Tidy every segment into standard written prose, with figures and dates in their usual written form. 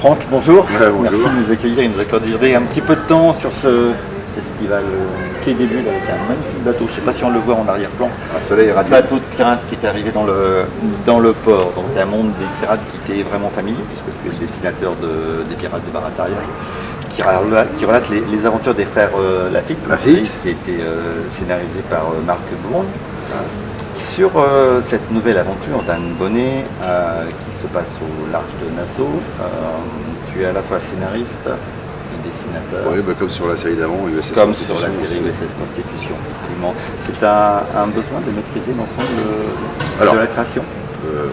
Franck, bonjour. Bonjour. Merci de nous accueillir et de nous accorder un petit peu de temps sur ce festival qui débute avec un magnifique bateau. Je ne sais pas si on le voit en arrière-plan. Un soleil radieux. Bateau de pirates qui est arrivé dans le port. Donc un monde des pirates qui était vraiment familier, puisque tu es le dessinateur des pirates de Barataria, qui relate les aventures des frères Lafitte, qui a été scénarisé par Marc Bourne. Sur cette nouvelle aventure d'Anne Bonnet qui se passe au large de Nassau, tu es à la fois scénariste et dessinateur. Oui, comme sur la série d'avant, USS Comme Constitution. sur la série USS Constitution, effectivement. C'est un besoin de maîtriser l'ensemble de la création.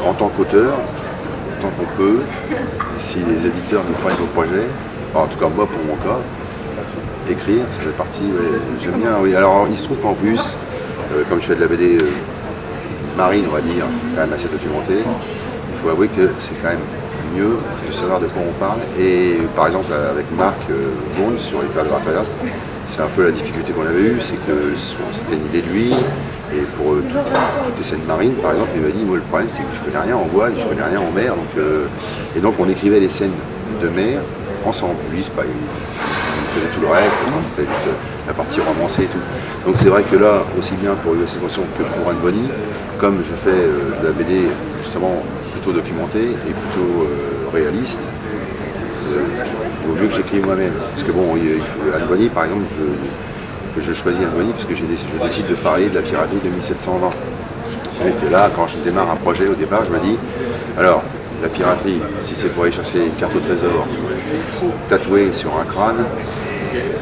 En tant qu'auteur, tant qu'on peut, si les éditeurs nous prennent au projet, en tout cas moi pour mon cas, écrire, ça fait partie, j'aime bien. Oui. Alors il se trouve qu'en plus, comme je fais de la BD marine, on va dire, quand même assez documentée, il faut avouer que c'est quand même mieux de savoir de quoi on parle. Et par exemple avec Marc Bourne sur les Pirates de Barataria, c'est un peu la difficulté qu'on avait eue, c'est que c'était une idée de lui, et pour toutes les scènes marines par exemple, il m'a dit, moi le problème c'est que je connais rien en voile, je connais rien en mer, et donc on écrivait les scènes de mer ensemble. Lui, c'est pas, il faisait tout le reste, c'était juste la partie romancée et tout. Donc c'est vrai que là, aussi bien pour USS Constitution que pour Anne Bonny, comme je fais de la BD justement plutôt documentée et plutôt réaliste, il vaut mieux que j'écrive moi-même. Parce que bon, Anne Bonny par exemple, je choisis Anne Bonny parce que je décide de parler de la piraterie de 1720. Et que là, quand je démarre un projet au départ, je me dis, alors, la piraterie, si c'est pour aller chercher une carte au trésor tatouée sur un crâne,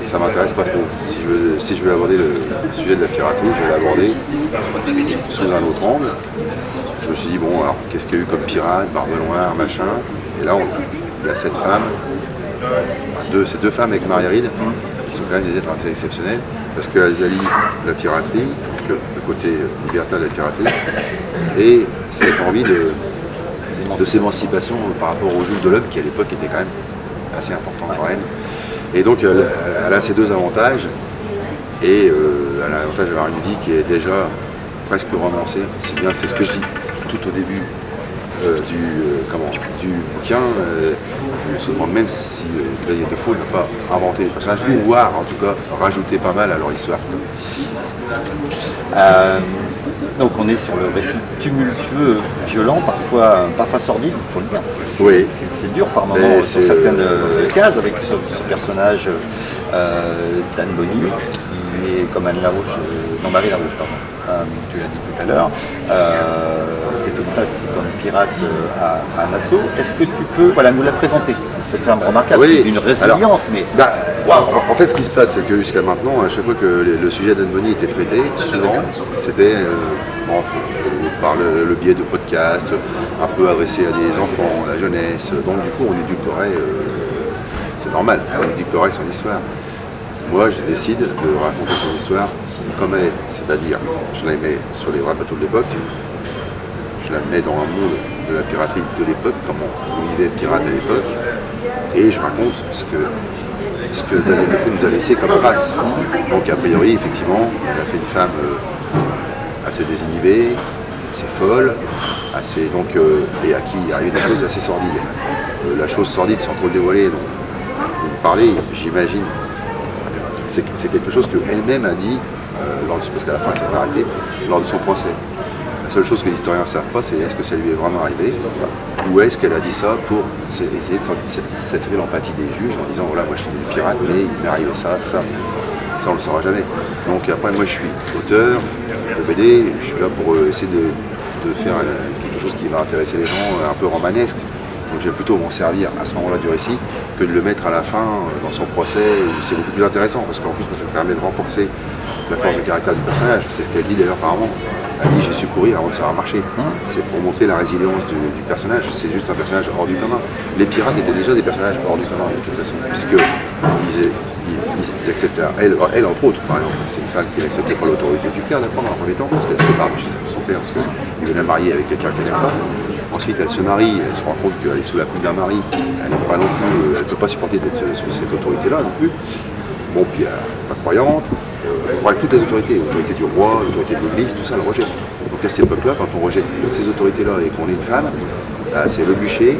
ça m'intéresse pas trop. Si je veux aborder le sujet de la piraterie, je vais l'aborder sous un autre angle. Je me suis dit, bon, alors, qu'est-ce qu'il y a eu comme pirate, Barbe Noire, machin. Et là, il y a cette femme, ces deux femmes avec Maria Reed, qui sont quand même des êtres assez exceptionnels, parce qu'elles allient la piraterie, le côté libertin de la piraterie, et cette envie de s'émancipation par rapport au Jules de l'homme, qui à l'époque était quand même assez important quand même. Et donc elle a ces deux avantages, et elle a l'avantage d'avoir une vie qui est déjà presque romancée. C'est ce que je dis tout au début du bouquin. Je me demande même si Daniel Defoe n'a pas inventé les personnages, ou voire en tout cas rajouté pas mal à leur histoire. Donc on est sur le récit tumultueux, violent, parfois sordide, il faut le dire. Oui. C'est dur par moments sur certaines cases, avec ce personnage d'Anne Bonny, qui est comme Anne Larouche, non Marie Larouche, pardon, tu l'as dit tout à l'heure. C'est une place comme pirate à Nassau. Est-ce que tu peux nous la présenter? Cette femme remarquable, qui est d'une résilience, en fait, ce qui se passe, c'est que jusqu'à maintenant, à chaque fois que le sujet d'Anne Bonny était traité, souvent, c'était par le biais de podcasts, un peu adressé à des enfants, à la jeunesse. Donc du coup, on édulcorait, c'est normal, on édulcorait son histoire. Moi, je décide de raconter son histoire comme elle est, c'est-à-dire, je la mets sur les vrais bateaux de l'époque, je la mets dans un monde de la piraterie de l'époque, comment on vivait pirate à l'époque, et je raconte ce que Daniel Defoe nous a laissé comme trace. Donc a priori, effectivement, elle a fait une femme assez désinhibée, assez folle, et à qui arrivaient des choses assez sordides. La chose sordide, sans trop le dévoiler, dont vous parlez, j'imagine, c'est quelque chose qu'elle-même a dit, parce qu'à la fin elle s'est fait arrêter, lors de son procès. La seule chose que les historiens ne savent pas, c'est est-ce que ça lui est vraiment arrivé, ou est-ce qu'elle a dit ça pour essayer de s'attirer l'empathie des juges en disant voilà, moi je suis une pirate, mais il m'est arrivé ça on le saura jamais. Donc après, moi je suis auteur de BD, je suis là pour essayer de faire quelque chose qui va intéresser les gens, un peu romanesque. Donc je vais plutôt m'en servir à ce moment-là du récit que de le mettre à la fin dans son procès, où c'est beaucoup plus intéressant, parce qu'en plus ça permet de renforcer la force de caractère du personnage. C'est ce qu'elle dit d'ailleurs par moment. Elle dit j'ai su courir avant que ça a marché. C'est pour montrer la résilience du personnage. C'est juste un personnage hors du commun. Les pirates étaient déjà des personnages hors du commun de toute façon, puisqu'ils acceptaient, elle entre autres, par exemple, c'est une femme qui n'acceptait pas l'autorité du père d'apprendre en premier temps, parce qu'elle se barre de chez son père, parce qu'il venait marier avec quelqu'un qu'elle n'aime pas. Ensuite, elle se marie, elle se rend compte qu'elle est sous la coupe d'un mari, elle ne peut pas supporter d'être sous cette autorité-là non plus. Bon, puis elle n'est pas croyante, toutes les autorités, l'autorité du roi, l'autorité de l'église, tout ça, elle rejette. Donc à cette époque-là, quand on rejette toutes ces autorités-là et qu'on est une femme, c'est le bûcher,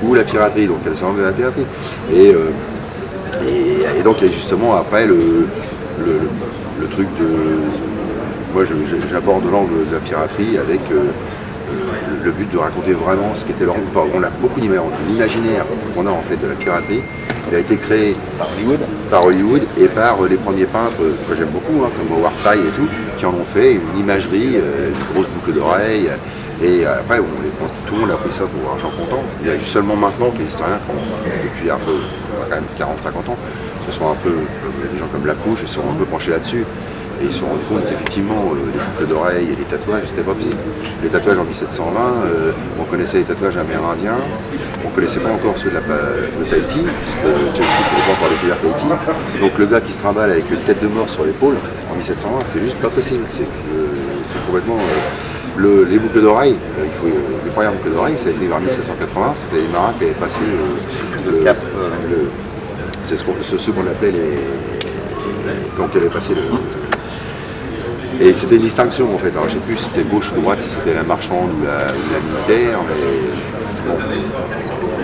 ou la piraterie, donc elle s'en de la piraterie. Et donc il y a justement après le truc de... Moi j'aborde l'angle de la piraterie avec le but de raconter vraiment ce qu'était leur... On a beaucoup d'imaginaire qu'on a en fait de la piraterie. Il a été créé par Hollywood et par les premiers peintres que j'aime beaucoup, hein, comme Howard Pyle et tout, qui en ont fait une imagerie, une grosse boucle d'oreilles. Et après, tout le monde a pris ça pour argent comptant. Il y a juste seulement maintenant que les historiens, depuis un peu, quand même 40-50 ans, se sont un peu, des gens comme Lapouche, se sont un peu penchés là-dessus. Et ils se sont rendus compte qu'effectivement, les boucles d'oreilles et les tatouages, c'était pas possible. Les tatouages en 1720, on connaissait les tatouages amérindiens, on ne connaissait pas encore ceux de Tahiti, parce que James Cook n'avait pas encore découvert Tahiti. Donc le gars qui se trimballe avec une tête de mort sur l'épaule, en 1720, c'est juste pas possible. C'est complètement... les boucles d'oreilles, les premières boucles d'oreilles, ça a été vers 1780, c'était les marins qui avaient passé le cap. C'est ceux qu'on appelait les... Donc ils avaient passé le... Et c'était une distinction en fait. Alors je ne sais plus si c'était gauche ou droite, si c'était la marchande ou la militaire, mais bon.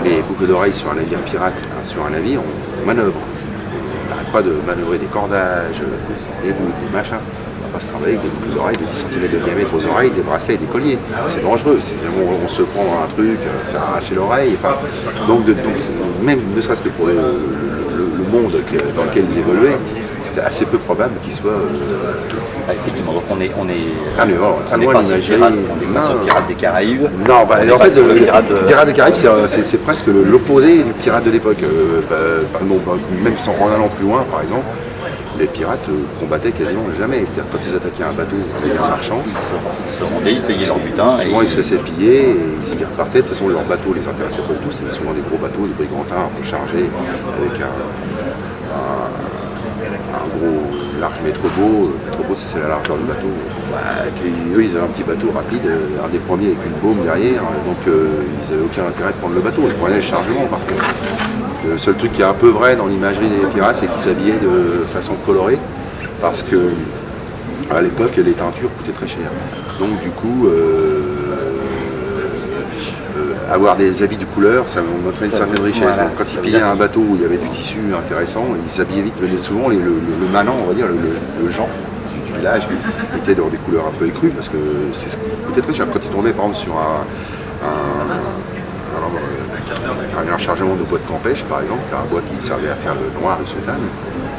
Les boucles d'oreilles sur un navire pirate, sur un navire, on manœuvre. On n'arrête pas de manœuvrer des cordages, des boucles, des machins. On va pas se travailler avec des boucles d'oreilles de 10 cm de diamètre aux oreilles, des bracelets et des colliers. C'est dangereux. On se prend un truc, ça arrache l'oreille. Enfin, donc même ne serait-ce que pour le monde dans lequel ils évoluaient, c'était assez peu probable qu'ils soient... effectivement, donc on est très loin de l'imaginaire. On est face au pirate des Caraïbes. Non, en fait, le pirate des Caraïbes, c'est presque l'opposé du pirate de l'époque. Même en allant plus loin, par exemple, les pirates combattaient quasiment jamais. C'est-à-dire quand ils attaquaient un bateau avec un marchand, ils se rendaient, ils payaient leur butin. Souvent ils se laissaient piller et ils repartaient. De toute façon, leurs bateaux les intéressaient pas du tout. C'était souvent des gros bateaux, des brigantins un peu chargés, avec un gros large métro-beau, c'est la largeur du bateau. Eux ils avaient un petit bateau rapide, un des premiers avec une baume derrière, donc ils n'avaient aucun intérêt de prendre le bateau, ils prenaient le chargement par contre. Le seul truc qui est un peu vrai dans l'imagerie des pirates, c'est qu'ils s'habillaient de façon colorée, parce que à l'époque les teintures coûtaient très cher. Donc du coup, avoir des habits de couleur, ça montrait une certaine richesse. Voilà. Quand ils pillaient un bateau où il y avait du tissu intéressant, ils s'habillaient vite. Mais souvent, le manant, on va dire, le Jean du village, était dans des couleurs un peu écrues, parce que c'est peut-être très cher. Quand ils tombaient, par exemple, sur un chargement de bois de campèche, par exemple, un bois qui servait à faire le noir, le soutane,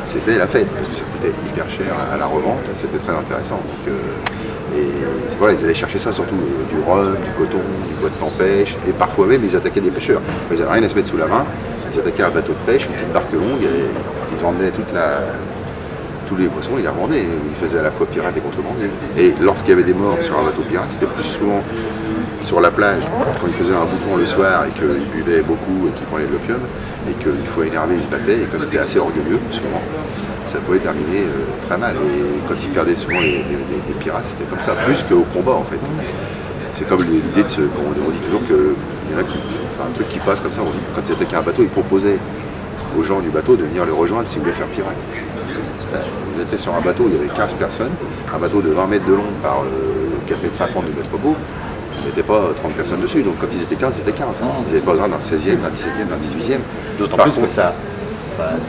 c'était la fête, parce que ça coûtait hyper cher à la revente, c'était très intéressant. Donc, voilà, ils allaient chercher ça, surtout du rhum, du coton, du bois de campèche, et parfois même ils attaquaient des pêcheurs. Ils n'avaient rien à se mettre sous la main, ils attaquaient un bateau de pêche, une petite barque longue, et ils emmenaient tous les poissons, ils les revendaient. Ils faisaient à la fois pirates et contrebandiers. Et lorsqu'il y avait des morts sur un bateau pirate, c'était plus souvent sur la plage, quand ils faisaient un bouton le soir et qu'ils buvaient beaucoup et qu'ils prenaient de l'opium, et qu'une fois énervés, ils se battaient, et comme c'était assez orgueilleux, souvent, ça pouvait terminer très mal. Et quand ils perdaient souvent les pirates, c'était comme ça, plus qu'au combat en fait. C'est comme l'idée de on dit toujours qu'il y en a un truc qui passe comme ça, on dit, quand ils attaquaient un bateau, ils proposaient aux gens du bateau de venir le rejoindre s'ils voulaient faire pirate. Ils étaient sur un bateau où il y avait 15 personnes, un bateau de 20 mètres de long par 4 mètres 50 de mètre beau. Il n'y était pas 30 personnes dessus, donc quand ils étaient 15, ils étaient 15. Ils n'avaient pas besoin d'un 16e, d'un 17e, d'un 18e. D'autant plus que ça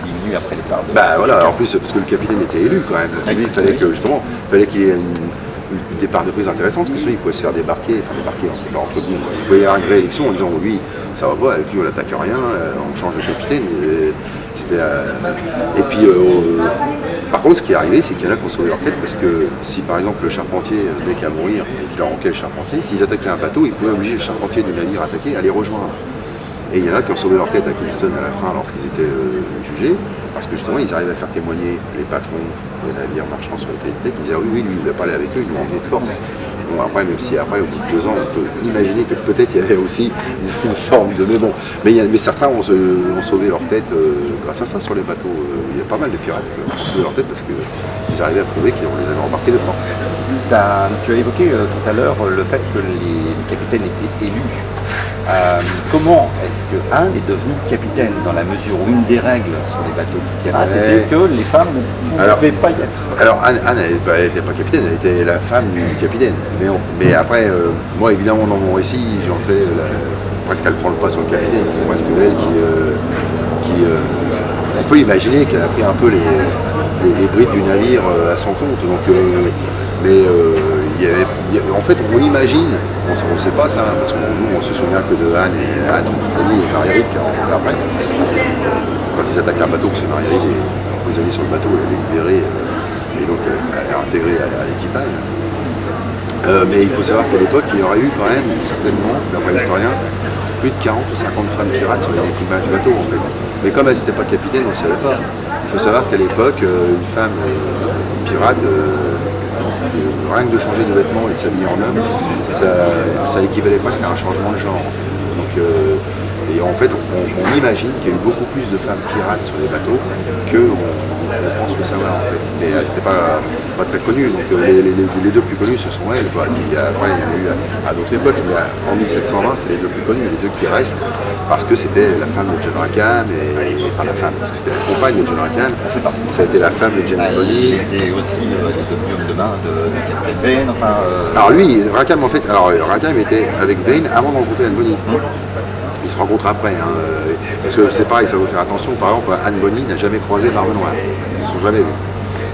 diminue après les parts. Voilà, en plus, parce que le capitaine était élu quand même. Lui, il fallait qu'il y ait une départ de prise intéressante, parce que sinon il pouvait se faire débarquer entre nous. Il pouvait y avoir une réélection en disant lui, ça va pas, et puis on n'attaque rien, on change de capitaine. Et puis, par contre, ce qui est arrivé, c'est qu'il y en a qui ont sauvé leur tête, parce que si par exemple le charpentier venait qu'à mourir et qu'il leur manquait le charpentier, s'ils attaquaient un bateau, ils pouvaient obliger le charpentier du navire attaqué à les rejoindre. Et il y en a qui ont sauvé leur tête à Kingston à la fin lorsqu'ils étaient jugés, parce que justement ils arrivaient à faire témoigner les patrons des navires marchands sur lesquels ils étaient, qui disaient oui, lui il ne voulait pas aller avec eux, il nous emmenait de force. Bon, après, même si après, au bout de 2 ans, on peut imaginer que peut-être il y avait aussi une forme de... Mais bon, mais certains ont sauvé leur tête grâce à ça sur les bateaux. Il y a pas mal de pirates qui ont sauvé leur tête parce qu'ils arrivaient à prouver qu'on les avait embarqués de force. Tu as évoqué tout à l'heure le fait que les capitaines étaient élus. Comment est-ce qu'Anne est devenue capitaine, dans la mesure où une des règles sur les bateaux pirates était que les femmes ne pouvaient pas y être? Alors Anne, elle n'était pas capitaine, elle était la femme du capitaine. Mais après, moi évidemment dans mon récit, j'en fais presque elle prend le pas sur le capitaine, c'est presque elle qui on peut imaginer qu'elle a pris un peu les brides du navire à son compte. Donc, en fait, on imagine, on ne sait pas ça, parce que nous, on se souvient que de Anne et Marguerite, 40 ans après. Quand ils attaquent un bateau, c'est Marguerite est prisonnière sur le bateau, elle est libérée, et donc elle est intégrée à l'équipage. Mais il faut savoir qu'à l'époque, il y aurait eu quand même, certainement, d'après l'historien, plus de 40 ou 50 femmes pirates sur les équipages bateaux, en fait. Mais comme elles n'étaient pas capitaines, on ne savait pas. Il faut savoir qu'à l'époque, une femme pirate, rien que de changer de vêtements et de s'habiller en homme, ça équivalait presque à un changement de genre, en fait. Donc, et en fait, on imagine qu'il y a eu beaucoup plus de femmes pirates sur les bateaux qu'on pense le savoir, en fait. Mais c'était pas très connu. Donc les deux plus connus, ce sont elles. Quoi. Après, il y en a eu à d'autres époques, mais en 1720, c'est les deux plus connus, les deux qui restent, parce que c'était la femme de John Rackham, enfin la femme, parce que c'était la compagne de John Rackham, ça a été la femme de James Bonney. Il était aussi devenu homme de main de Captain Vane. Alors lui, Rackham, en fait, Rackham était avec Vane avant de rencontrer Anne Bonny. Ils se rencontrent après, hein. Parce que c'est pareil, ça faut faire attention. Par exemple, Anne Bonny n'a jamais croisé Barbe Noire. Ils ne se sont jamais vus.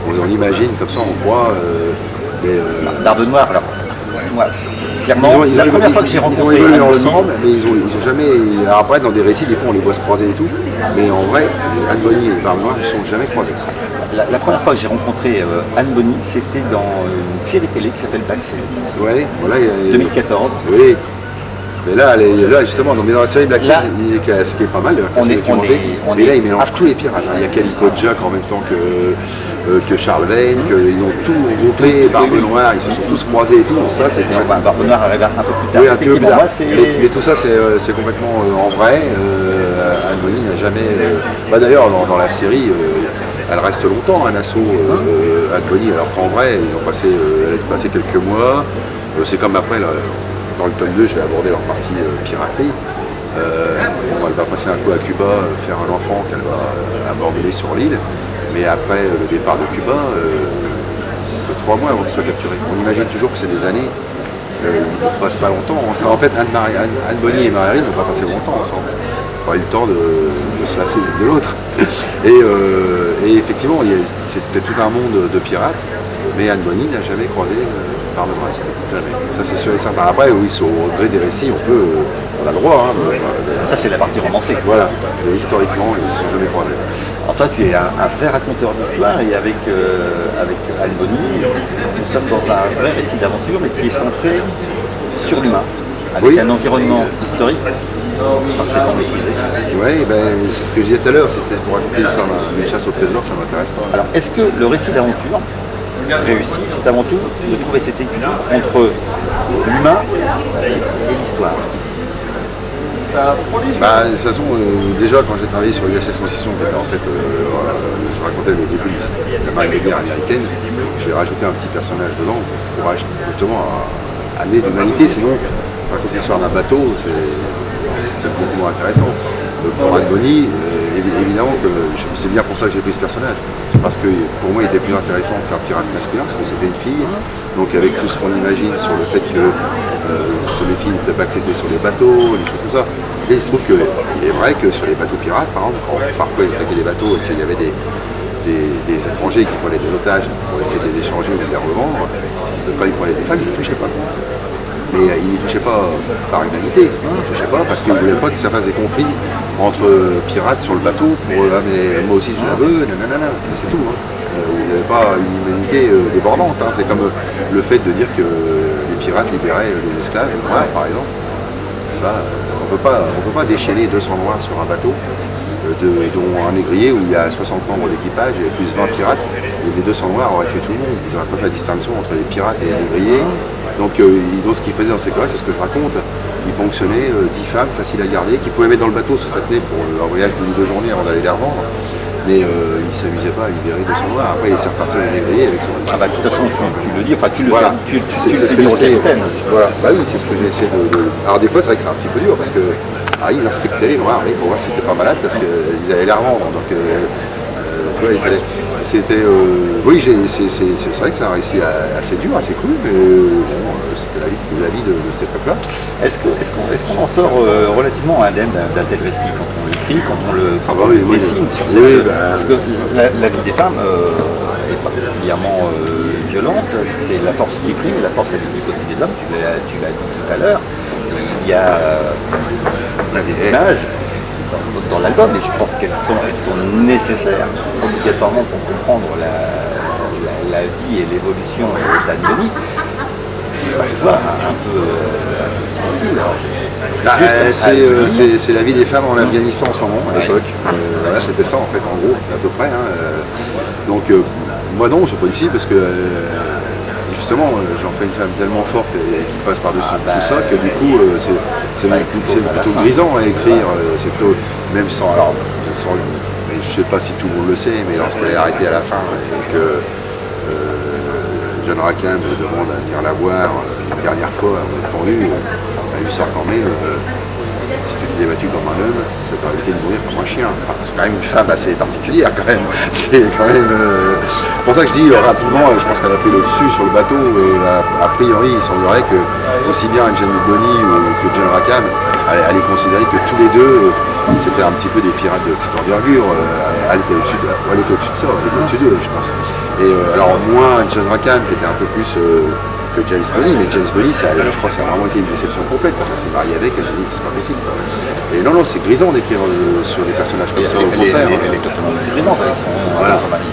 On imagine comme ça, on croit. Barbe Noire, alors. Moi, clairement, la première fois que j'ai rencontré ils ont évolué Anne ensemble, mais ils ont jamais. Alors après, dans des récits, des fois, on les voit se croiser et tout. Mais en vrai, Anne Bonny et Barbe Noire ne se sont jamais croisés. La première fois que j'ai rencontré Anne Bonny, c'était dans une série télé qui s'appelle Black Sails. Ouais, voilà. 2014. Oui. Mais là, justement, dans la série Black Sails, ce qui est pas mal, mais là, ils mélangent tous les pirates. Il y a Calico Jack en même temps que Charles Vane, ils ont tout regroupé, Barbe Noire, ils se sont tous croisés et tout. Donc ça, c'est Barbe Noire arrive un peu plus tard. Oui, un peu plus tard. Mais tout ça, c'est complètement en vrai. Anne Bonny n'a jamais. D'ailleurs, dans la série, elle reste longtemps, un assaut, Anne Bonny, alors qu'en vrai, elle a passé quelques mois. C'est comme après. Dans le tome 2, je vais aborder leur partie piraterie. Elle va passer un coup à Cuba, faire un enfant qu'elle va abandonner sur l'île. Mais après le départ de Cuba, c'est 3 mois avant qu'ils soient capturés. On imagine toujours que c'est des années. Ils ne passent pas longtemps. En fait, Anne Bonny et Marguerite n'ont pas passé longtemps ensemble. Ils n'ont pas eu le temps de se lasser l'une de l'autre. Et effectivement, c'était tout un monde de pirates. Mais Anne Bonny n'a jamais croisé Barbe Noire. Jamais. Ça, c'est sûr et certain. Après, oui, au gré des récits, on a le droit. Ça, c'est la partie romancée. Voilà. Et historiquement, ils ne se sont jamais croisés. Alors toi, tu es un vrai raconteur d'histoire et avec Anne Bonny, nous sommes dans un vrai récit d'aventure, mais qui est centré sur l'humain, avec un environnement historique parfaitement maîtrisé. Oui, c'est ce que je disais tout à l'heure. Si c'est pour raconter l'histoire d'une chasse au trésor, ça m'intéresse pas. Alors, est-ce que le récit d'aventure réussit, c'est avant tout de trouver cet équilibre entre l'humain et l'histoire? De toute façon, déjà quand j'ai travaillé sur l'USS Constitution, qui était en fait, je racontais le début de la marine de guerre américaine, j'ai rajouté un petit personnage dedans pour justement amener de l'humanité, sinon raconter l'histoire d'un bateau, c'est beaucoup moins intéressant. Pour Anne Bonny, évidemment que c'est bien pour ça que j'ai pris ce personnage, parce que pour moi il était plus intéressant qu'un pirate masculin, parce que c'était une fille, donc avec tout ce qu'on imagine sur le fait que les filles n'étaient pas acceptées sur les bateaux, des choses comme ça. Et il se trouve qu'il est vrai que sur les bateaux pirates, par exemple, quand parfois ils attaquaient des bateaux et qu'il y avait des étrangers qui prenaient des otages pour essayer de les échanger ou de les revendre, quand ils prenaient des femmes, ils ne se touchaient pas. Mais ils n'y touchaient pas par humanité, ils n'y touchaient pas parce qu'ils ne voulaient pas que ça fasse des conflits entre pirates sur le bateau pour mais moi aussi je la veux, nanana, c'est tout. Vous n'avez pas une humanité débordante, c'est comme le fait de dire que les pirates libéraient les esclaves, noirs par exemple. Ça, on ne peut pas déchaîner 200 noirs sur un bateau, dont un négrier où il y a 60 membres d'équipage et plus 20 pirates. Et les 200 noirs auraient tué tout le monde. Ils n'auraient pas fait la distinction entre les pirates et les négriers. Donc ce qu'ils faisaient dans ces cas-là, c'est ce que je raconte. Ils fonctionnaient 10 femmes faciles à garder, qui pouvaient mettre dans le bateau si ça tenait pour un voyage d'une ou 2 journées avant d'aller les revendre. Mais ils ne s'amusaient pas à libérer 200 noirs. Après, ils s'est reparti les négriers avec son. Ah bah de toute façon, tu le dis, enfin tu le voilà. fais, c'est ce que j'essaie. Voilà. Oui, c'est ce que j'ai essayé de. Alors des fois, c'est vrai que c'est un petit peu dur parce que ils inspectaient les noirs pour voir si c'était pas malade parce qu'ils allaient les revendre. Donc tu vois, il fallait. c'était... oui, c'est vrai que c'est un récit assez dur, assez cru, mais bon, c'était la vie de cette époque-là. Est-ce qu'on en sort relativement indemne d'un tel récit quand on l'écrit, quand on le dessine sur cette... Parce que la vie des femmes est particulièrement violente, c'est la force qui prime, la force elle est du côté des hommes, tu l'as dit tout à l'heure. Il y a des images dans l'album, et je pense qu'elles sont nécessaires obligatoirement pour comprendre la vie et l'évolution d'Anne Bonny. C'est parfois un peu difficile. C'est la vie des femmes en Afghanistan en ce moment, à l'époque. Voilà, c'était ça en fait, en gros, à peu près. Donc moi non, c'est pas difficile parce que justement, j'en fais une femme tellement forte et qui passe par-dessus tout ça que du coup, c'est plutôt grisant à écrire. C'est plutôt, même sans, alors, je sais pas si tout le monde le sait, mais lorsqu'elle est arrêtée à la fin et que John Rackham me demande à venir la voir une dernière fois, entendu, elle lui sort quand même. Si tu t'es battu comme un homme, ça t'aurait évité de mourir comme un chien. Enfin, c'est quand même une femme assez particulière quand même. C'est quand même. C'est pour ça que je dis rapidement, je pense qu'elle a pris le dessus sur le bateau. A priori, il semblerait que aussi bien Anne Bonny que John Rackham allaient considérer que tous les deux c'était un petit peu des pirates de petite envergure. Elle était au-dessus de ça, elle était au-dessus d'eux, je pense. Et alors moins John Rackham qui était un peu plus que James Bonny, mais James Bonny, je crois que ça a vraiment été une déception complète. Enfin, elle s'est mariée avec, elle s'est dit que c'est pas possible. Et non, c'est grisant d'écrire sur des personnages comme ça, au contraire. Elle est totalement grisante avec son mari.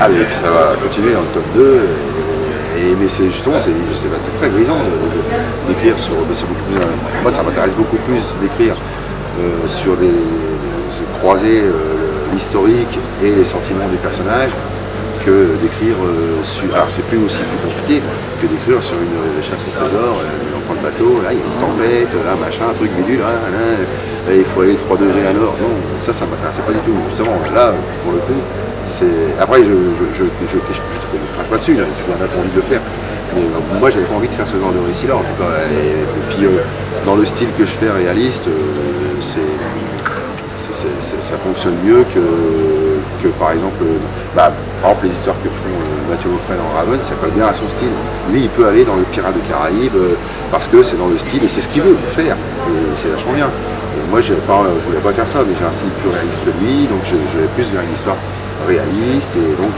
Ah, mais puis ça va continuer dans le top 2. Mais c'est justement, c'est très grisant d'écrire sur. Moi, ça m'intéresse beaucoup plus d'écrire sur se croiser l'historique et les sentiments des personnages que d'écrire sur. Alors c'est plus aussi plus compliqué que d'écrire sur une chasse au trésor, on prend le bateau, là il y a une tempête, là machin, un truc bidule, là, il faut aller 3 degrés à nord. Non, ça m'intéressait pas du tout. Justement, là, pour le coup, c'est. Après je crache pas dessus, là, si on a pas envie de le faire. Mais moi j'avais pas envie de faire ce genre de récit là en tout cas. Et puis dans le style que je fais réaliste, ça fonctionne mieux que par exemple, les histoires que font Mathieu Offray dans Raven, ça colle bien à son style. Lui il peut aller dans le Pirate des Caraïbes parce que c'est dans le style et c'est ce qu'il veut faire. Et c'est vachement bien. Et moi je voulais pas faire ça, mais j'ai un style plus réaliste que lui, donc je vais plus vers une histoire réaliste et donc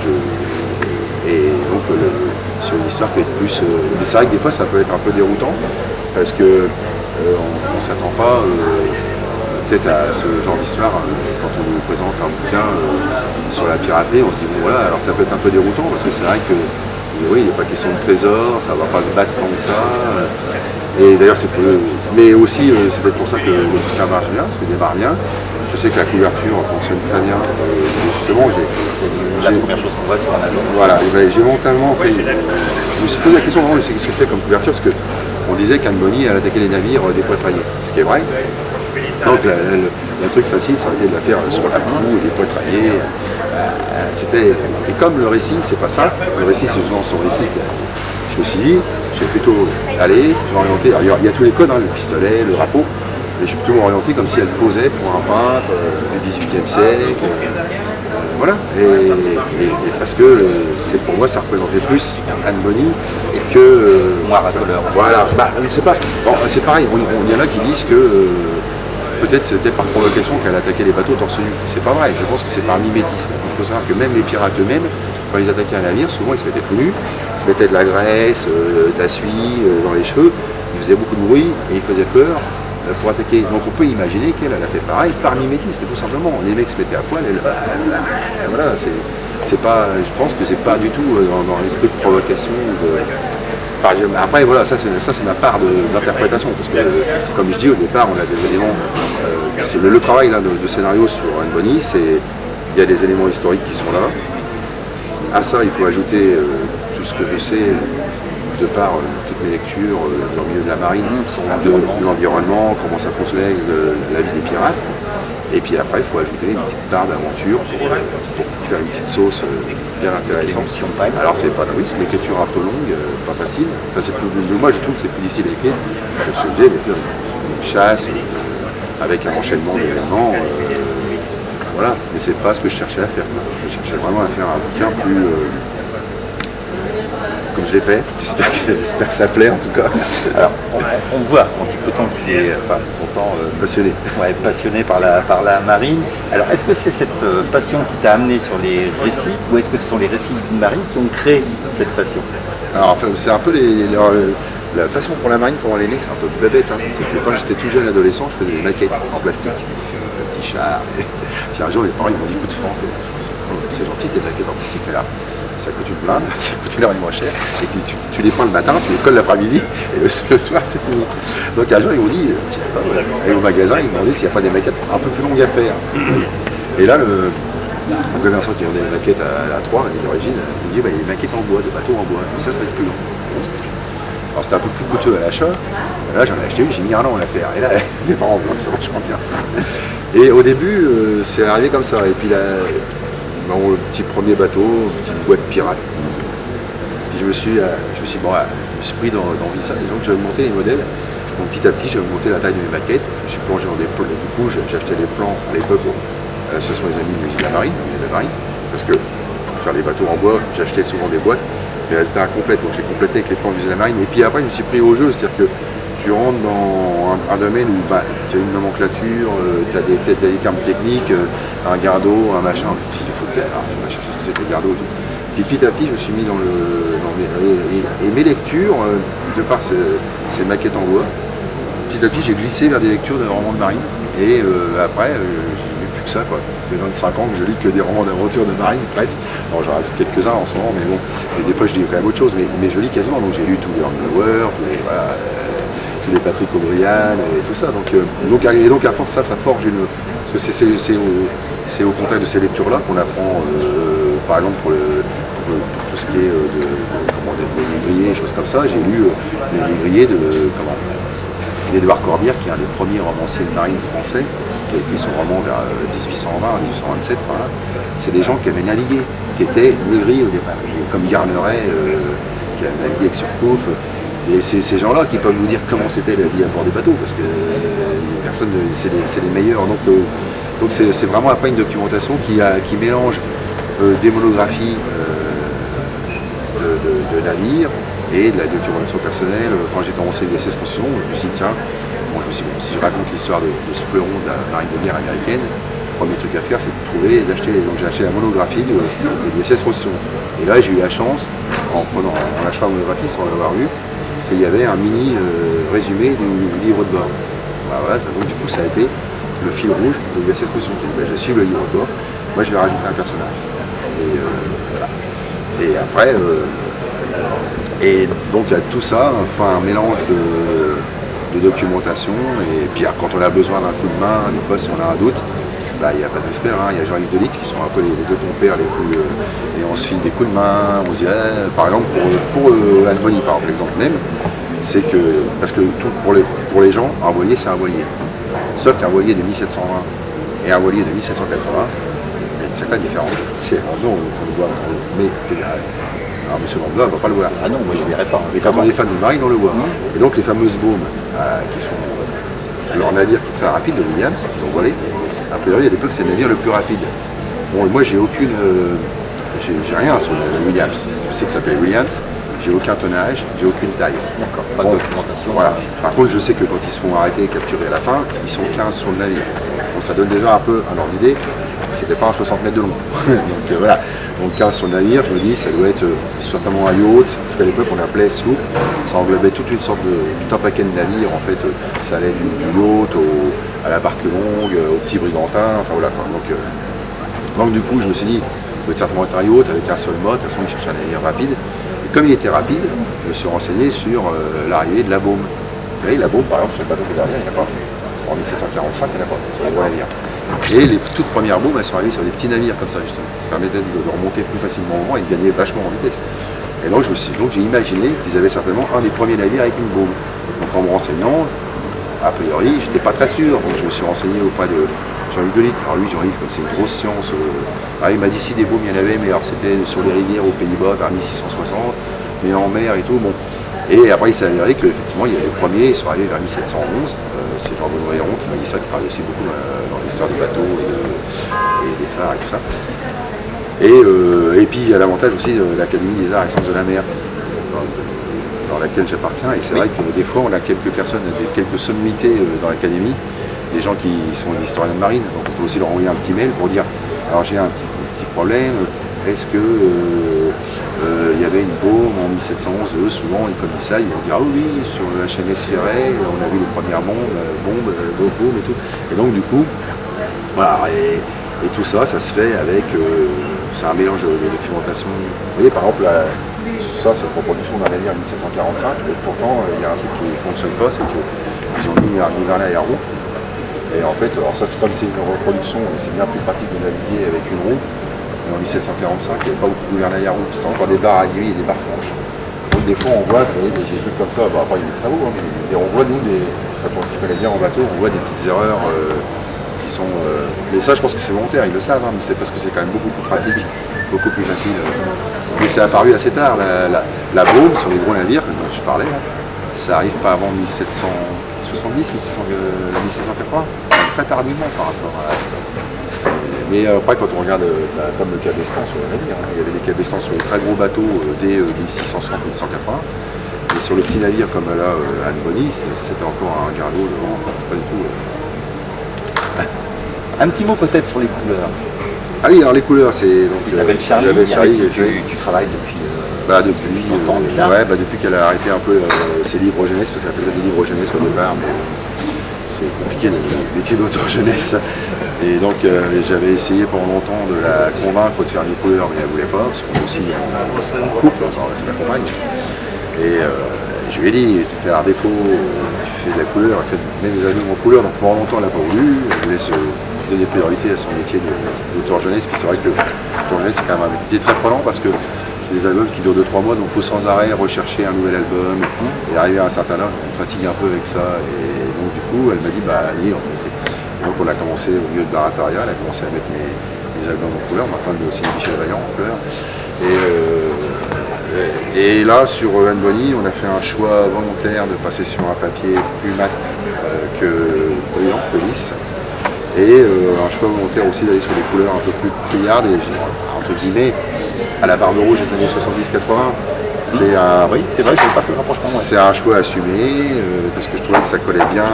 sur une histoire peut être plus. Mais c'est vrai que des fois ça peut être un peu déroutant parce que on s'attend pas peut-être à ce genre d'histoire quand on nous présente un bouquin sur la piraterie, on se dit bon voilà, alors ça peut être un peu déroutant parce que c'est vrai que oui, il n'y a pas question de trésor, ça va pas se battre comme ça. Et d'ailleurs c'est peu. Mais aussi c'est peut-être pour ça que le bouquin marche bien, parce qu'il démarre bien. Je sais que la couverture fonctionne très bien. Justement, c'est la première chose qu'on voit sur un album. Voilà, j'ai mentalement fait. Je me suis posé la question vraiment de ce que je fais comme couverture, parce qu'on disait qu'Anne Bonny elle attaquait les navires des poitraillés, ce qui est vrai. Donc le truc facile, ça aurait été de la faire sur la proue et des poitraillés. Et comme le récit, c'est pas ça, le récit c'est justement son récit. Je me suis dit, je vais plutôt aller, je vais orienter. Alors, il y a tous les codes, le pistolet, le drapeau. Mais je suis plutôt orienté comme si elle posait pour un peintre du XVIIIe siècle. Voilà. Et parce que pour moi, ça représentait plus Anne Bonny et que. Moi, racoleur. Voilà. C'est pas. Bon, c'est pareil. Il y en a qui disent que peut-être c'était par provocation qu'elle attaquait les bateaux torse nu. C'est pas vrai. Je pense que c'est par mimétisme. Il faut savoir que même les pirates eux-mêmes, quand ils attaquaient un navire, souvent ils se mettaient tout nus, ils se mettaient de la graisse, de la suie dans les cheveux, ils faisaient beaucoup de bruit et ils faisaient peur pour attaquer. Donc on peut imaginer qu'elle a fait pareil par mimétisme, tout simplement. Les mecs se mettaient à poil, voilà, c'est pas, je pense que c'est pas du tout dans l'esprit de provocation. Enfin, après voilà, ça c'est ma part d'interprétation, parce que comme je dis au départ, on a des éléments. Le travail là, de scénario sur Anne Bonny, il y a des éléments historiques qui sont là. À ça, il faut ajouter tout ce que je sais de par toutes mes lectures dans le milieu de la marine, sur l'environnement, comment ça fonctionnait, la vie des pirates. Et puis après, il faut ajouter une petite part d'aventure pour faire une petite sauce bien intéressante. Alors c'est pas oui, c'est une écriture un peu longue, pas facile. Enfin, moi je trouve que c'est plus difficile à écrire que ce d'écrire une chasse avec un enchaînement d'événements. voilà, mais c'est pas ce que je cherchais à faire. Je cherchais vraiment à faire un bouquin plus... comme je l'ai fait, j'espère que ça plaît en tout cas. Alors, on voit en t'écoutant que tu es pourtant Passionné. Ouais, passionné par la marine. Alors, est-ce que c'est cette passion qui t'a amené sur les récits, ou est-ce que ce sont les récits de marine qui ont créé cette passion? Alors, enfin, c'est un peu la passion pour la marine, comment elle est née, c'est un peu bébête. Hein. C'est que quand j'étais tout jeune adolescent, je faisais des maquettes en plastique, un petit char. Puis un jour, les parents ils m'ont dit, écoute Franck, c'est gentil tes maquettes en plastique, mais là, ça coûte une blinde, ça coûte énormément moins cher, et tu les peins le matin, tu les colles l'après-midi, et le soir c'est fini. Donc un jour ils m'ont dit, tu sais pas, aller au magasin, ils m'ont demandé s'il n'y a pas des maquettes un peu plus longues à faire. Et là, le commerçant qui vendait les maquettes à Troyes, d'origine, il me dit, bah, il y a des maquettes en bois, des bateaux en bois, ça va être plus long. Alors c'était un peu plus coûteux à l'achat, là j'en ai acheté une, j'ai mis un an à la faire, et là, mes parents, c'est vachement bien ça. Et au début, c'est arrivé comme ça, et puis là, le petit premier bateau, une petite boîte pirate. Puis je me suis pris d'envie de ça. Disons que j'avais monté les modèles. Donc petit à petit, j'avais monté la taille de mes maquettes. Je me suis plongé dans des plans. Du coup, j'achetais des plans à l'époque. Ce sont les amis de l'usine de la marine, parce que pour faire les bateaux en bois, j'achetais souvent des boîtes, mais elles étaient incomplètes. Donc j'ai complété avec les plans de l'usine de la marine. Et puis après, je me suis pris au jeu. C'est-à-dire que tu rentres dans un domaine où tu as une nomenclature, tu as des termes techniques, un gardeau, un machin. Alors, tu vas chercher ce que c'était le gardeau. Puis petit à petit, je me suis mis dans mes lectures, de par ces maquettes en bois. Petit à petit, j'ai glissé vers des lectures de romans de marine. Et après, j'ai lu plus que ça, quoi. Ça fait 25 ans que je lis que des romans d'aventure de marine, presque. Bon, j'en rajoute quelques-uns en ce moment, mais bon. Et des fois, je lis quand même autre chose, mais je lis quasiment. Donc, j'ai lu tous les Hornblower, tous les Patrick O'Brien et tout ça. Donc à force, ça forge une... Parce que c'est au contact de ces lectures-là qu'on apprend, par exemple, pour tout ce qui est des négriers, choses comme ça. J'ai lu les négriers d'Édouard Corbière, qui est un des premiers romanciers de marine français, qui a écrit son roman vers 1820, 1827, par là. C'est des gens qui avaient navigué, qui étaient négriers au départ, comme Garneret, qui a navigué avec Surcouf. Et c'est ces gens-là qui peuvent nous dire comment c'était la vie à bord des bateaux, parce que personne, c'est les meilleurs. Donc c'est vraiment après une documentation qui mélange des monographies de navires et de la documentation personnelle. Quand j'ai commencé l'USS Constitution, je me suis dit tiens, si je raconte l'histoire de ce fleuron de la marine de guerre américaine, le premier truc à faire c'est de trouver et d'acheter. Donc j'ai acheté la monographie de l'USS Constitution. Et là j'ai eu la chance, en achetant la monographie sans l'avoir lu, qu'il y avait un mini résumé du livre de bord. Voilà, donc du coup ça a été le fil rouge de l'USS Constitution. Je suis le livre de bord, moi je vais rajouter un personnage. Et voilà. Et après, et donc il y a tout ça, enfin un mélange de documentation, et puis quand on a besoin d'un coup de main, des fois si on a un doute, il y a Patrice Perrin, il y a Jean-Yves Delitte qui sont un peu les deux compères les plus... et on se file des coups de main, on se dit, par exemple, pour Anne Bonny, par exemple, même, c'est que, parce que pour les gens, un voilier, c'est un voilier. Sauf qu'un voilier de 1720 et un voilier de 1780, il y a une sacrée différence. C'est nous, on le voit, mais alors monsieur Lambda ne va pas le voir. Ah non, moi je ne verrai pas. Mais quand on est fan de marine, on le voit. Et donc les fameuses baumes, qui sont leur navire qui est très rapide, le Williams, qu'ils ont volé, a priori à l'époque c'est le navire le plus rapide. Bon, moi j'ai rien sur le Williams. Je sais que ça s'appelle Williams. J'ai aucun tonnage, j'ai aucune taille. D'accord, pas de documentation. Voilà. Par contre, je sais que quand ils se font arrêter et capturer à la fin, ils sont 15 sur le navire. Donc ça donne déjà un peu un ordre d'idée. C'était pas un 60 mètres de long. Donc voilà. Donc 15 sur le navire, je me dis, ça doit être certainement un yacht, parce qu'à l'époque on appelait sloop. Ça englobait toute une sorte tout un paquet de navires. En fait, ça allait du yacht à la barque longue, au petit brigantin. Enfin voilà quoi. Donc du coup, je me suis dit, ça doit être certainement un yacht avec un seul mot. De toute façon, il cherchait un navire rapide. Comme il était rapide, je me suis renseigné sur l'arrivée de la baume. Vous voyez, la baume, par exemple, sur le bateau qui est derrière, il n'y en a pas. En 1745, il n'y en a pas, sur les gros navires. Et les toutes premières baumes, elles sont arrivées sur des petits navires comme ça, justement, qui permettaient de remonter plus facilement au vent et de gagner vachement en vitesse. Et donc, j'ai imaginé qu'ils avaient certainement un des premiers navires avec une baume. Donc, en me renseignant, a priori, j'étais pas très sûr. Donc, je me suis renseigné auprès de Jean-Yves Delitte. Alors, lui, Jean-Yves, comme c'est une grosse science, il m'a dit si des baumes il y en avait, mais alors c'était sur les rivières aux Pays-Bas vers 1660, mais en mer et tout. Bon. Et après, il s'est avéré qu'effectivement, il y a les premiers, ils sont arrivés vers 1711. c'est Jean-Benoît Héron qui m'a dit ça, qui parle aussi beaucoup dans l'histoire du bateau et des phares et tout ça. Et puis il y a l'avantage aussi de l'Académie des Arts et Sciences de la Mer, dans laquelle j'appartiens. Et c'est vrai que des fois on a quelques personnes, quelques sommités dans l'Académie, des gens qui sont des historiens de marine. Donc on peut aussi leur envoyer un petit mail pour dire alors j'ai un petit problème, est-ce que il y avait une baume en 1711, eux souvent ils connaissent ça, ils vont dire ah oui, sur le HMS Ferret, on a vu les premières bombes et tout. Et donc du coup, voilà, et tout ça, ça se fait avec, c'est un mélange de documentation. Vous voyez par exemple, ça c'est la reproduction d'un navire en 1745, et pourtant il y a un truc qui ne fonctionne pas, c'est qu'ils ont mis un gouvernail à roue. Et en fait, alors ça c'est comme c'est une reproduction, c'est bien plus pratique de naviguer avec une roue. En 1745, il n'y avait pas beaucoup de gouvernail à roue, c'était encore des barres à aiguilles et des barres franches. Donc des fois on voit des trucs comme ça, bon, après il y a des travaux, hein, mais on voit nous, quand on s'y connaît bien en bateau, on voit des petites erreurs qui sont... mais ça je pense que c'est volontaire, ils le savent, hein, mais c'est parce que c'est quand même beaucoup plus pratique, beaucoup plus facile. Mais c'est apparu assez tard, la baume sur les gros navires dont je parlais, là, ça arrive pas avant 1770, 1780, très tardivement par rapport à... Mais après, quand on regarde comme le cabestan sur le navire, il y avait des cabestans sur les très gros bateaux dès 1660-1780. Et sur le petit navire comme là, Anne Bonny, c'était encore un garlot devant, enfin c'est pas du tout... Un petit mot peut-être sur les couleurs. Ah oui, alors les couleurs, c'est... Isabelle Charly, tu travailles depuis... depuis longtemps déjà. Ouais, depuis qu'elle a arrêté un peu ses livres jeunesse, parce qu'elle faisait des livres jeunesse au départ, mais c'est compliqué le métier d'auteur jeunesse. Et donc j'avais essayé pendant longtemps de la convaincre de faire des couleurs, mais elle ne voulait pas, parce qu'on est aussi en couple, genre c'est ma compagne. Et je lui ai dit, tu fais art déco, tu fais de la couleur, elle fait même des albums en couleur, donc pendant longtemps elle n'a pas voulu, elle voulait se donner priorité à son métier d'auteur jeunesse. Puis c'est vrai que l'auteur jeunesse c'est quand même un métier très prenant parce que c'est des albums qui durent 2-3 mois, donc il faut sans arrêt rechercher un nouvel album et arriver à un certain âge, on fatigue un peu avec ça. Et donc du coup elle m'a dit bah allez on fait. Donc on a commencé au milieu de Barataria, elle a commencé à mettre mes albums en couleur, maintenant elle met aussi Michel Vaillant en couleur. Et là sur Anne Bonny, on a fait un choix volontaire de passer sur un papier plus mat que brillant, que lisse. Et un choix volontaire aussi d'aller sur des couleurs un peu plus criardes et entre guillemets à la barbe rouge des années 70-80. C'est un, oui, c'est vrai, je n'ai pas fait le rapprochement. Ouais. C'est un choix assumé parce que je trouvais que ça collait bien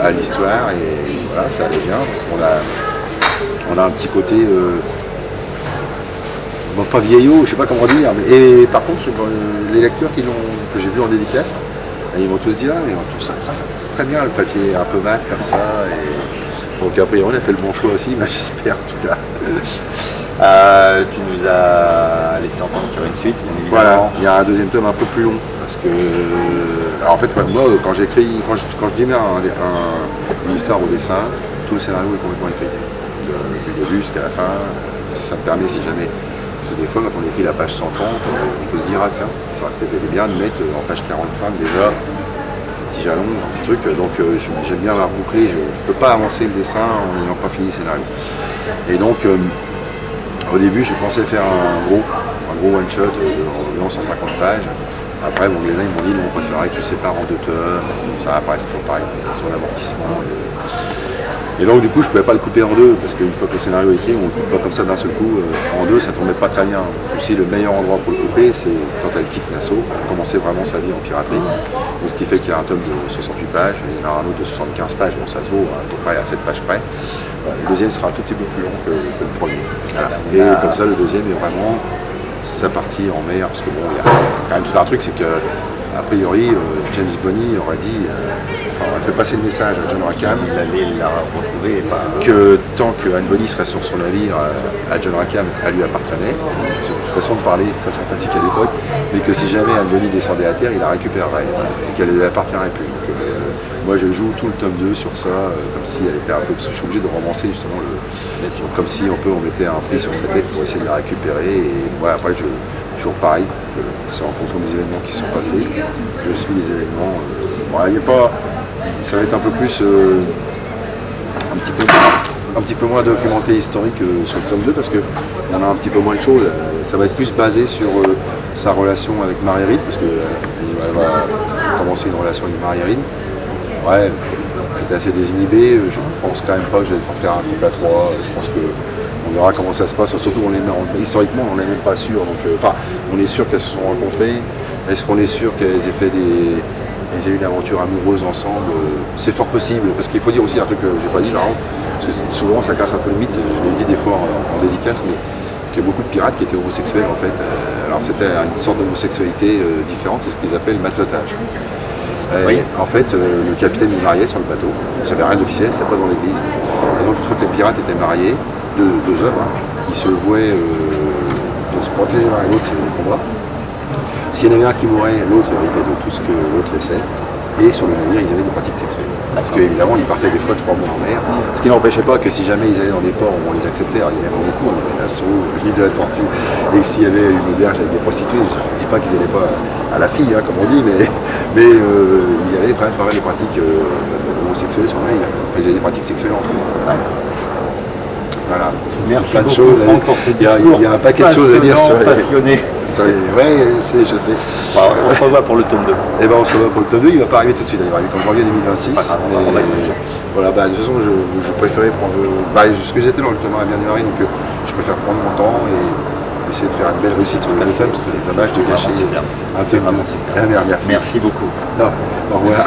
à l'histoire et voilà, ça allait bien. On a un petit côté, bon, pas vieillot, je sais pas comment dire, et par contre les lecteurs que j'ai vus en dédicace, ils m'ont tous dit là, mais on trouve ça très bien le papier un peu mat comme ça. Et... donc a priori on a fait le bon choix aussi, mais j'espère en tout cas. Tu nous as laissé entendre qu'il y aurait une suite, bien évidemment. Voilà, il y a un deuxième tome un peu plus long, parce que... Alors en fait, moi, quand j'écris, quand je démarre une histoire au dessin, tout le scénario est complètement écrit. Depuis le début jusqu'à la fin, ça me permet, si jamais... Parce que des fois, quand on écrit la page 130, on peut se dire, ah tiens, ça aurait peut-être été bien de mettre en page 45 déjà un petit jalon, un petit truc. Donc j'aime bien la boucler, je ne peux pas avancer le dessin en n'ayant pas fini le scénario. Et donc... au début, je pensais faire un gros one-shot d'environ 150 pages. Après, bon, les gens ils m'ont dit, non, on préférait que tu sépares en 2 tomes. Ça apparaît toujours pareil, sur l'amortissement. Et donc, du coup, je ne pouvais pas le couper en deux, parce qu'une fois que le scénario est écrit, on ne le coupe pas comme ça d'un seul coup. En deux, ça ne tombait pas très bien. Aussi, le meilleur endroit pour le couper, c'est quand elle quitte Nassau, elle commençait vraiment sa vie en piraterie. Donc, ce qui fait qu'il y a un tome de 68 pages, et il y en a un autre de 75 pages, bon, ça se vaut à peu près à 7 pages près. Le deuxième sera un tout petit peu plus long que le premier. Voilà. Et comme ça, le deuxième est vraiment sa partie en mer, parce que bon, il y a quand même tout un truc, c'est que a priori, James Bonny aurait dit, on fait passer le message à John Rackham, Il allait la retrouver. que tant que Anne Bonny serait sur son navire, à John Rackham, elle lui appartenait. C'est une façon de parler très sympathique à l'époque, mais que si jamais Anne Bonny descendait à terre, il la récupérerait, et qu'elle ne lui appartiendrait plus. Donc, moi je joue tout le tome 2 sur ça, comme si elle était un peu, parce que je suis obligé de romancer justement comme si on mettait un prix sur sa tête pour essayer de la récupérer. Et moi après toujours pareil, c'est en fonction des événements qui sont passés, je suis les événements. Ça va être un peu plus un petit peu un petit peu moins documenté historique sur le tome 2 parce qu'on a un petit peu moins de choses. Ça va être plus basé sur sa relation avec Marie-Rine, parce qu'elle va commencer une relation avec Marie-Rine. Ouais, j'étais assez désinhibé, je pense quand même pas que je vais faire un couple à 3. Je pense qu'on verra comment ça se passe, surtout historiquement on n'en est même pas sûr. Donc, on est sûr qu'elles se sont rencontrées. Est-ce qu'on est sûr qu'elles aient fait aient eu une aventure amoureuse ensemble? C'est fort possible, parce qu'il faut dire aussi un truc que j'ai pas dit, par exemple, parce que souvent ça casse un peu le mythe, je l'ai dit des fois en dédicace, mais qu'il y a beaucoup de pirates qui étaient homosexuels en fait. Alors c'était une sorte d'homosexualité différente, c'est ce qu'ils appellent le matelotage. Oui. En fait, le capitaine est marié sur le bateau, ça n'avait rien d'officiel, c'était pas dans l'église. Et donc une fois que les pirates étaient mariés, deux hommes, ils se vouaient de se protéger l'un et l'autre, c'est le combat. S'il y en avait un qui mourait, l'autre héritait de tout ce que l'autre laissait. Et sur le navire, ils avaient des pratiques sexuelles. Parce qu'évidemment, ils partaient des fois 3 mois en mer. Ce qui n'empêchait pas que si jamais ils allaient dans des ports où on les acceptait, alors il y en avait beaucoup, on avait l'assaut, l'île de la Tortue, et s'il y avait une auberge avec des prostituées, je ne dis pas qu'ils n'allaient pas à la fille, hein, comme on dit, mais il y avait quand même pas mal de pratiques homosexuelles sur le navire. Ils faisaient des pratiques sexuelles entre eux. Voilà. Merci Plein de beaucoup, choses. Franck, pour ce discours. Il y a un paquet de choses à dire sur les... passionné. Ouais, je sais. Bon, on se revoit pour le tome 2. Eh ben, on se revoit pour le tome 2, il va pas arriver tout de suite, il va arriver comme janvier 2026. On va être patient. Voilà, de toute façon, je préférais prendre. Ce que j'étais dans le tome 1 à bien démarrer, donc je préfère prendre mon temps et essayer de faire une belle réussite sur le deux tomes. C'est dommage de gâcher un tome. Merci. Merci. Merci beaucoup. Non, au revoir.